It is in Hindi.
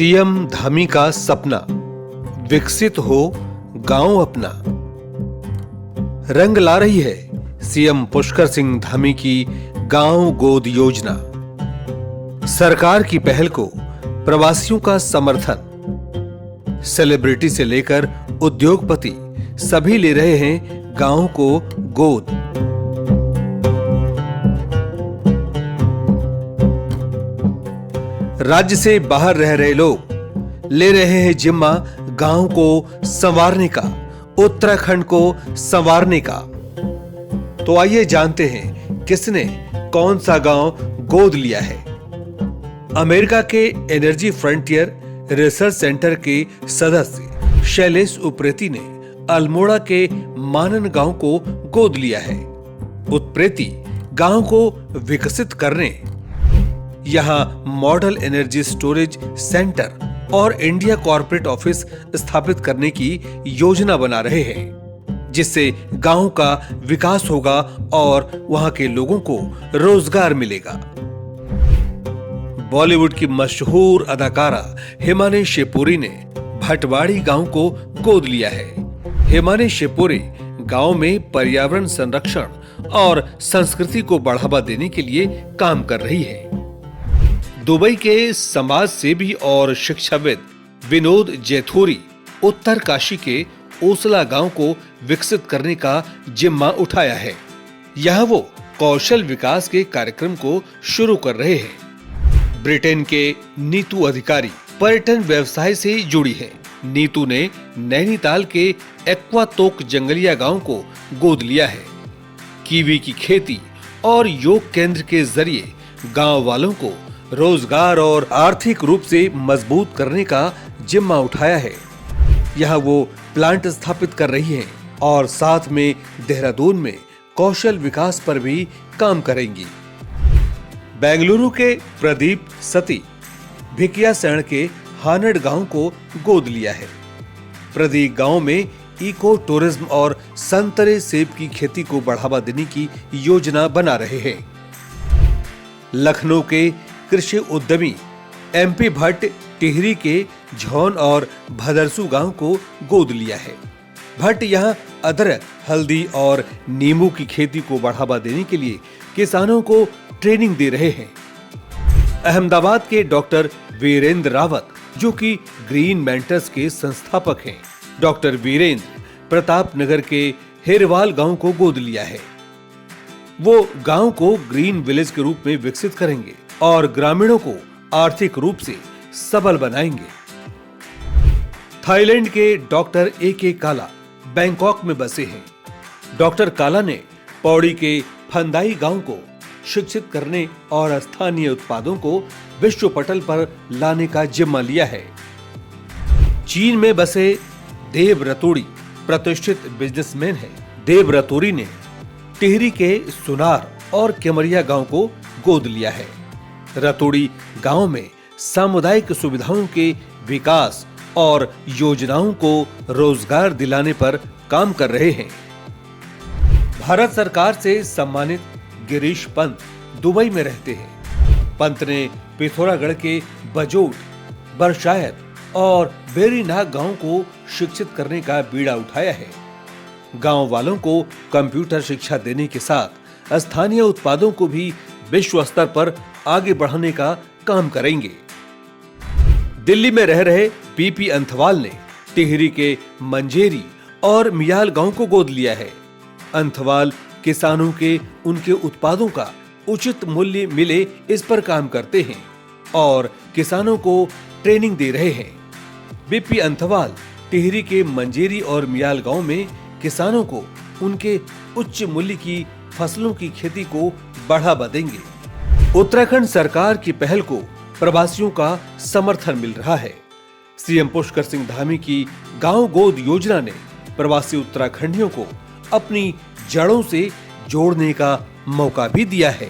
सीएम धामी का सपना, विकसित हो गांव अपना। रंग ला रही है सीएम पुष्कर सिंह धामी की गांव गोद योजना। सरकार की पहल को प्रवासियों का समर्थन। सेलिब्रिटी से लेकर उद्योगपति सभी ले रहे हैं गांव को गोद। राज्य से बाहर रह रहे लोग ले रहे हैं जिम्मा गांव को संवारने का, उत्तराखंड को संवारने का। तो आइए जानते हैं किसने कौन सा गांव गोद लिया है। अमेरिका के एनर्जी फ्रंटियर रिसर्च सेंटर के सदस्य शैलेश उप्रेती ने अल्मोड़ा के मानन गांव को गोद लिया है। उप्रेती गांव को विकसित करने यहां मॉडल एनर्जी स्टोरेज सेंटर और इंडिया कॉर्पोरेट ऑफिस स्थापित करने की योजना बना रहे हैं, जिससे गांव का विकास होगा और वहां के लोगों को रोजगार मिलेगा। बॉलीवुड की मशहूर अदाकारा हिमानी शिवपुरी ने भटवाड़ी गांव को गोद लिया है। हिमानी शिवपुरी गांव में पर्यावरण संरक्षण और संस्कृति को बढ़ावा देने के लिए काम कर रही है। दुबई के समाज सेवी और शिक्षाविद विनोद जैथोरी उत्तर काशी के ओसला गांव को विकसित करने का जिम्मा उठाया है। यहां वो कौशल विकास के कार्यक्रम को शुरू कर रहे हैं। ब्रिटेन के नीतू अधिकारी पर्यटन व्यवसाय से जुड़ी है। नीतू ने नैनीताल के एक्वातोक जंगलिया गांव को गोद लिया है। कीवी की खेती और योग केंद्र के जरिए गांव वालों को रोजगार और आर्थिक रूप से मजबूत करने का जिम्मा उठाया है। यहाँ वो प्लांट स्थापित कर रही हैं और साथ में देहरादून में कौशल विकास पर भी काम करेंगी। बेंगलुरु के प्रदीप सती भिकिया सैण के हानड़ गांव को गोद लिया है। प्रदीप गांव में इको टूरिज्म और संतरे सेब की खेती को बढ़ावा देने की योजना बना रहे हैं। लखनऊ के कृषि उद्यमी एमपी भट्ट टिहरी के झौन और भदरसू गांव को गोद लिया है। भट्ट यहां अदरक, हल्दी और नींबू की खेती को बढ़ावा देने के लिए किसानों को ट्रेनिंग दे रहे हैं। अहमदाबाद के डॉक्टर वीरेंद्र रावत, जो कि ग्रीन मेंटर्स के संस्थापक हैं, डॉक्टर वीरेंद्र प्रतापनगर के हेरवाल गांव को गोद लिया है। वो गांव को ग्रीन विलेज के रूप में विकसित करेंगे और ग्रामीणों को आर्थिक रूप से सबल बनाएंगे। थाईलैंड के डॉक्टर ए.के. काला बैंकॉक में बसे हैं। डॉक्टर काला ने पौड़ी के फंदाई गांव को शिक्षित करने और स्थानीय उत्पादों को विश्व पटल पर लाने का जिम्मा लिया है। चीन में बसे देव रतोड़ी प्रतिष्ठित बिजनेसमैन हैं। देव रतोड़ी ने टिहरी के सुनार और केमरिया गांव को गोद लिया है। रतोड़ी गांव में सामुदायिक सुविधाओं के विकास और योजनाओं को रोजगार दिलाने पर काम कर रहे हैं। भारत सरकार से सम्मानित गिरीश पंत दुबई में रहते हैं। पंत ने पिथौरागढ़ के बजोट, बरशायत और बेरीनाग गांव को शिक्षित करने का बीड़ा उठाया है। गांव वालों को कंप्यूटर शिक्षा देने के साथ स्थानीय उत्पादों को भी विश्व स्तर पर आगे बढ़ाने का काम करेंगे। दिल्ली में रह रहे पीपी अंथवाल ने टिहरी के मंजेरी और मियाल गांव को गोद लिया है। अंथवाल किसानों के उनके उत्पादों का उचित मूल्य मिले इस पर काम करते हैं और किसानों को ट्रेनिंग दे रहे हैं। बीपी अंथवाल टिहरी के मंजेरी और मियाल गांव में किसानों को उनके उच्च मूल्य की फसलों की खेती को बढ़ावा देंगे। उत्तराखंड सरकार की पहल को प्रवासियों का समर्थन मिल रहा है। सीएम पुष्कर सिंह धामी की गांव गोद योजना ने प्रवासी उत्तराखंडियों को अपनी जड़ों से जोड़ने का मौका भी दिया है।